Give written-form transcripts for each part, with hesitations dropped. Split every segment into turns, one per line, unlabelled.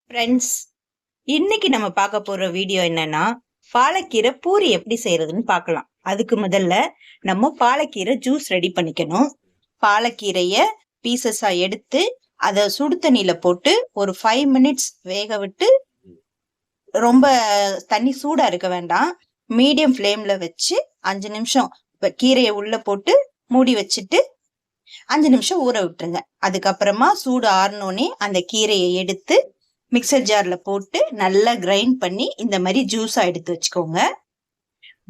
Friends, இன்னைக்கு நம்ம பார்க்க போற வீடியோ என்னன்னா, பாலக்கீரை பூரி எப்படி செய்யறதுன்னு பார்க்கலாம். அதுக்கு முதல்ல நம்ம பாலக்கீரை ஜூஸ் ரெடி பண்ணிக்கணும். பாலக்கீரைய பீசஸா எடுத்து அதை சுடு தண்ணியில போட்டு ஒரு 5 மினிட்ஸ் வேக விட்டு, ரொம்ப தண்ணி சூடா இருக்க வேண்டாம், மீடியம் ஃப்ளேம்ல வச்சு 5 நிமிஷம் கீரையை உள்ள போட்டு மூடி வச்சுட்டு 5 நிமிஷம் ஊற விட்டுருங்க. அதுக்கப்புறமா சூடு ஆறினோடனே அந்த கீரையை எடுத்து மிக்சர் ஜார்ல போட்டு நல்லா கிரைண்ட் பண்ணி இந்த மாதிரி ஜூஸா எடுத்து வச்சுக்கோங்க.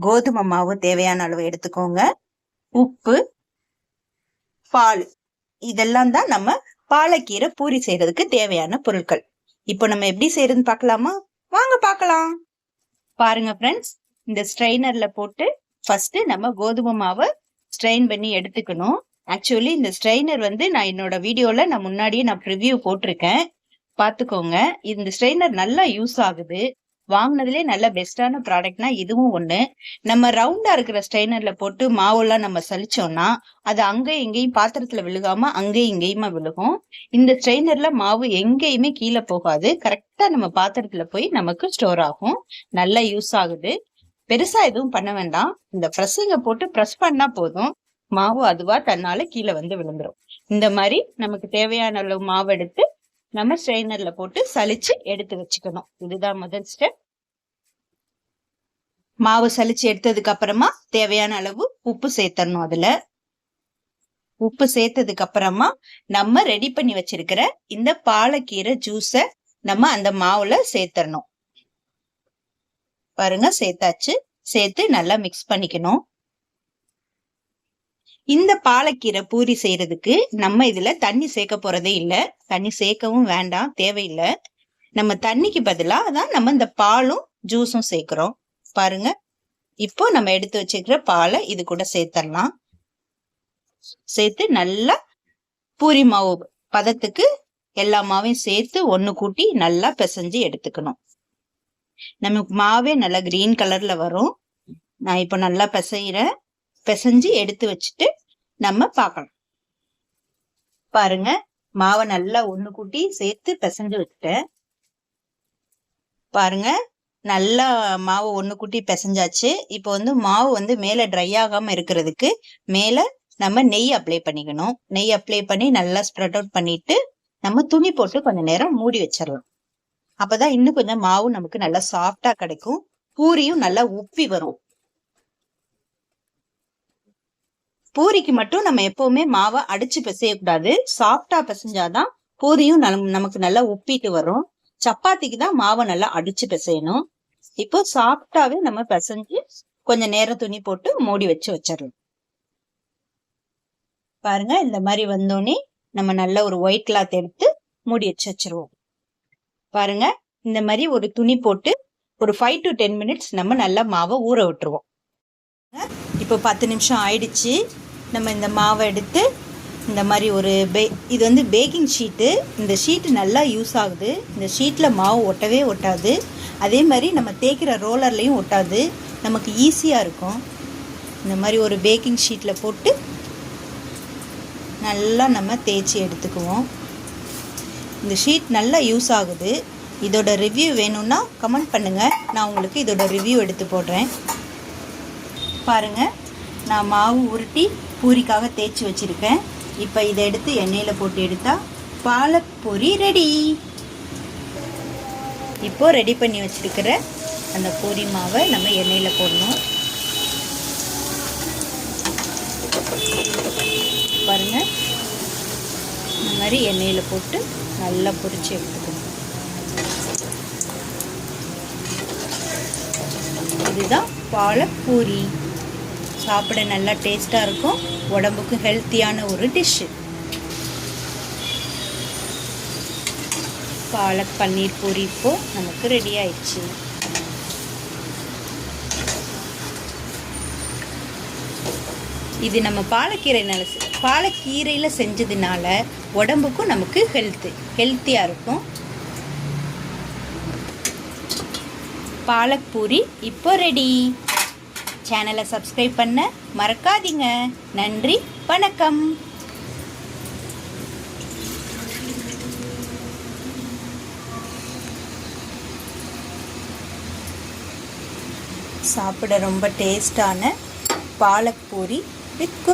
கோதுமை மாவு தேவையான அளவு எடுத்துக்கோங்க. உப்பு, பால், இதெல்லாம் தான் நம்ம பாலக்கீரை பூரி செய்யறதுக்கு தேவையான பொருட்கள். இப்போ நம்ம எப்படி செய்யறதுன்னு பார்க்கலாமா? வாங்க பார்க்கலாம். பாருங்க ஃப்ரெண்ட்ஸ், இந்த ஸ்ட்ரெயினர்ல போட்டு ஃபர்ஸ்ட் நம்ம கோதுமை மாவை ஸ்ட்ரெயின் பண்ணி எடுத்துக்கணும். ஆக்சுவலி இந்த ஸ்ட்ரெயினர் நான் என்னோட வீடியோல முன்னாடியே ப்ரிவ்யூ போட்டிருக்கேன், பாத்துக்கோங்க. இந்த ஸ்ட்ரெயினர் நல்லா யூஸ் ஆகுது. வாங்கினதுலேயே நல்ல பெஸ்டான ப்ராடக்ட்னா இதுவும் ஒண்ணு. நம்ம ரவுண்டா இருக்கிற ஸ்ட்ரெயினர்ல போட்டு மாவெல்லாம் நம்ம சலிச்சோம்னா அது அங்கேயும் இங்கேயும் பாத்திரத்துல விழுகாம அங்கேயும் இங்கேயுமா விழுகும். இந்த ஸ்ட்ரெயினர்ல மாவு எங்கேயுமே கீழே போகாது, கரெக்டா நம்ம பாத்திரத்துல போய் நமக்கு ஸ்டோர் ஆகும். நல்லா யூஸ் ஆகுது. பெருசா எதுவும் பண்ண வேண்டாம், இந்த ப்ரெஸ்ஸிங்க போட்டு ப்ரெஸ் பண்ணா போதும், மாவு அதுவா தன்னால கீழே விழுந்துரும். இந்த மாதிரி நமக்கு தேவையான அளவு மாவு எடுத்து நம்ம ஸ்ட்ரெயினர்ல போட்டு சலிச்சு எடுத்து வச்சுக்கணும். இதுதான் முதல் ஸ்டெப். மாவு சலிச்சு எடுத்ததுக்கு அப்புறமா தேவையான அளவு உப்பு சேர்த்தரணும். அதுல உப்பு சேர்த்ததுக்கு அப்புறமா நம்ம ரெடி பண்ணி வச்சிருக்கிற இந்த பாலக்கீரை ஜூஸ நம்ம அந்த மாவுல சேர்த்தரணும். பாருங்க, சேர்த்தாச்சு. சேர்த்து நல்லா மிக்ஸ் பண்ணிக்கணும். இந்த பாலக்கீரை பூரி செய்யறதுக்கு நம்ம இதுல தண்ணி சேர்க்க போறதே இல்ல, தண்ணி சேர்க்கவும் வேண்டாம், தேவையில்லை. நம்ம தண்ணிக்கு பதிலா தான் நம்ம இந்த பாலும் ஜூஸும் சேர்க்கிறோம். பாருங்க, இப்போ நம்ம எடுத்து வச்சுக்கிற பாலை இது கூட சேர்த்தரலாம். சேர்த்து நல்லா பூரி மாவு பதத்துக்கு எல்லா மாவையும் சேர்த்து ஒண்ணு கூட்டி நல்லா பிசைஞ்சு எடுத்துக்கணும். நமக்கு மாவே நல்லா கிரீன் கலர்ல வரும். நான் இப்போ நல்லா பிசைறேன். பிசைஞ்சு எடுத்து வச்சுட்டு நம்ம பார்க்கலாம். பாருங்க, மாவை நல்லா ஒண்ணு கூட்டி சேர்த்து பிசைஞ்சு வச்சுட்டேன். பாருங்க, நல்லா மாவு ஒண்ணு கூட்டி பிசைஞ்சாச்சு. இப்போ மாவு மேல ட்ரை ஆகாம இருக்கிறதுக்கு மேல நம்ம நெய் அப்ளை பண்ணிக்கணும். நெய் அப்ளை பண்ணி நல்லா ஸ்ப்ரெட் அவுட் பண்ணிட்டு நம்ம துணி போட்டு கொஞ்ச நேரம் மூடி வச்சிடலாம். அப்பதான் இன்னும் கொஞ்சம் மாவு நமக்கு நல்லா சாஃப்டா கிடைக்கும், பூரியும் நல்லா உப்பி வரும். பூரிக்கு மட்டும் நம்ம எப்பவுமே மாவை அடிச்சு பிசையக்கூடாது, சாஃப்டா பிசைஞ்சாதான் பூரியும் நமக்கு நல்லா உப்பிட்டு வரும். சப்பாத்திக்கு தான் மாவை நல்லா அடிச்சு பிசையணும். இப்போ சாஃப்டாவே நம்ம பிசைஞ்சு கொஞ்ச நேரம் துணி போட்டு மூடி வச்சிடலாம். பாருங்க, இந்த மாதிரி வந்தோடனே நம்ம நல்ல ஒரு ஒயிட் கிளாத் எடுத்து மூடி வச்சிருவோம். பாருங்க, இந்த மாதிரி ஒரு துணி போட்டு ஒரு 5 to 10 மினிட்ஸ் நம்ம நல்லா மாவை ஊற விட்டுருவோம். இப்போ 10 நிமிஷம் ஆயிடுச்சு. நம்ம இந்த மாவை எடுத்து இந்த மாதிரி ஒரு இது பேக்கிங் ஷீட்டு. இந்த ஷீட்டு நல்லா யூஸ் ஆகுது. இந்த ஷீட்டில் மாவு ஒட்டவே ஒட்டாது, அதே மாதிரி நம்ம தேய்க்கிற ரோலர்லையும் ஒட்டாது, நமக்கு ஈஸியாக இருக்கும். இந்த மாதிரி ஒரு பேக்கிங் ஷீட்டில் போட்டு நல்லா நம்ம தேய்ச்சி எடுத்துக்குவோம். இந்த ஷீட் நல்லா யூஸ் ஆகுது. இதோட ரிவ்யூ வேணும்னா கமெண்ட் பண்ணுங்கள், நான் உங்களுக்கு இதோட ரிவ்யூ எடுத்து போடுறேன். பாருங்கள், நான் மாவு உருட்டி பூரிக்காக தேய்ச்சி வச்சுருக்கேன். இப்போ இதை எடுத்து எண்ணெயில் போட்டு எடுத்தால் பாலக் பூரி ரெடி. இப்போ ரெடி பண்ணி வச்சுருக்கிற அந்த பூரி மாவை நம்ம எண்ணெயில் போடணும். பாருங்கள், இந்த மாதிரி எண்ணெயில் போட்டு நல்லா பொரிச்சு எடுத்துக்கணும். இதுதான் பாலக் பூரி. சாப்பிட நல்லா டேஸ்டாக இருக்கும், உடம்புக்கு ஹெல்த்தியான ஒரு டிஷ்ஷு. பாலக் பன்னீர் பூரி இப்போ நமக்கு ரெடி ஆயிடுச்சு. இது நம்ம பாலக்கீரையில் செஞ்சதுனால உடம்புக்கும் நமக்கு ஹெல்த்தியாக இருக்கும். பாலக் பூரி இப்போ ரெடி. சேனலை சப்ஸ்கிரைப் பண்ண மறக்காதீங்க. நன்றி, வணக்கம். சாப்பிட ரொம்ப டேஸ்டான பாலக் பூரி வித்